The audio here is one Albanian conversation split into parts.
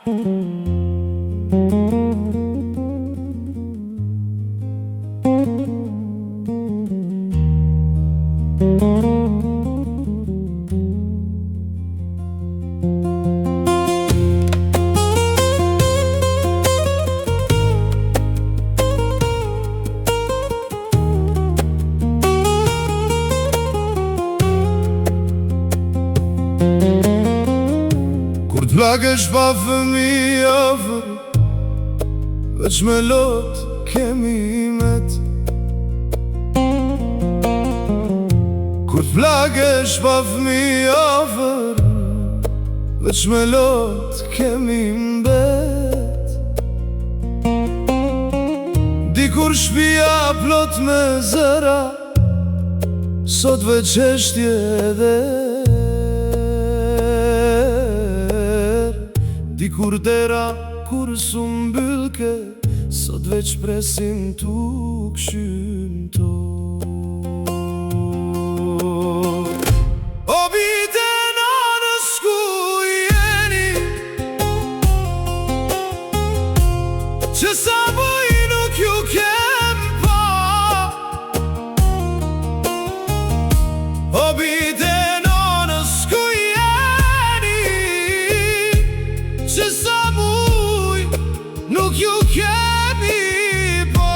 Kur t'plakesh pa fëmi afër, veç me lot kemi met. Kur t'plakesh pa fëmi afër, veç me lot kemi mbet. Dikur shpia plot me zëra, sot veç eshtje edhe dikur dera kur su mbyllke, sot veç presim tu kshyn to. O bite nanës ku jeni, që sa bëj nuk ju kem pa. O bite nanës ku jeni, që sa muj nuk ju kemi pa.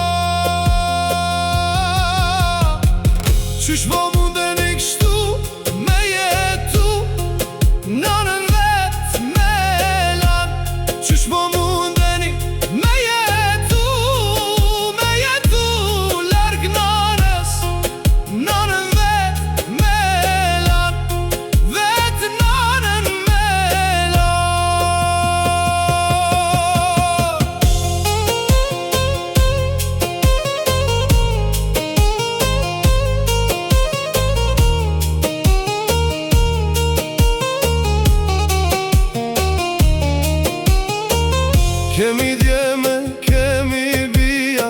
Qysh po mundeni kështu me jetu, nanën vet me lan. Qysh po mundeni me jetu larg nanës, nanën vet me lan, vet nanën me kemi djeme, kemi bia,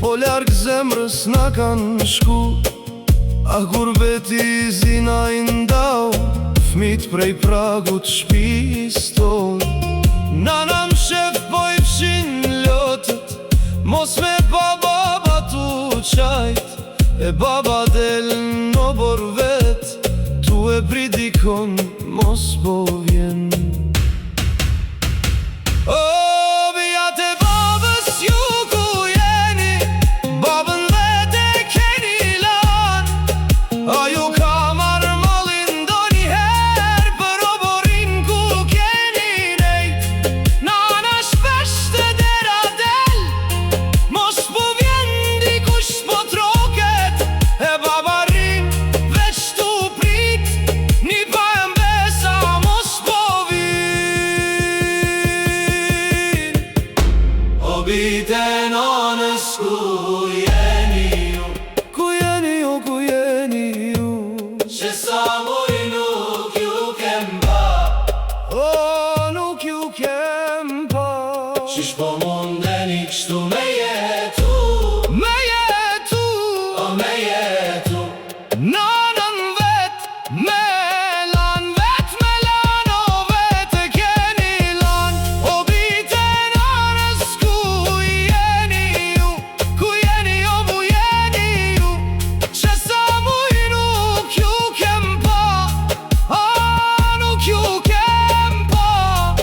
po larg zemrës na kanë shku. Ah gurbeti zina i ndau, fmit prej pragut shpis ton. Nana m'shef po i fshin lotët, mos me baba tu qajt. E baba del në bor vet, tu e pridikon mos po vjen. Bite nanës ku jeni ju, ku jeni ju, ku jeni ju, që sa muj nuk ju kem pa. O, nuk ju kem pa. Qysh po mundeni kështu me jetu, me jetu, o me jetu, nanën vet me lan, vet me lan, o vet e keni lan. O bite nanës ku jeni ju, ku jeni ju, ku jeni ju, që sa muj nuk ju kem pa. A, nuk ju kem pa.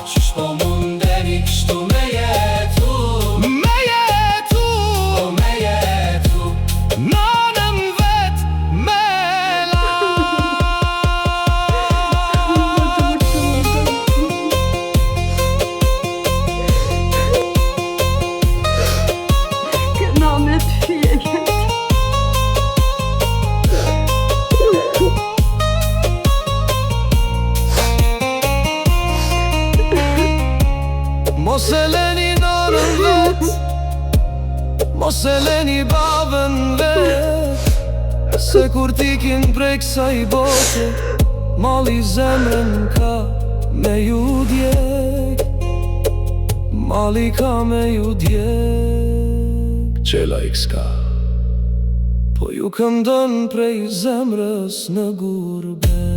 Qysh po mundeni kështu me jetu, me jetu, o me jetu, nanën vet me Këna me t'fjeket. Mos e leni nanën vet, mos e leni babën vet, se kur t'ikin prej kësaj bote, mali zemrën ka me ju djek. Mali ka me ju djek. Qela i s'ka, po ju këndon prej zemrës në gurbet.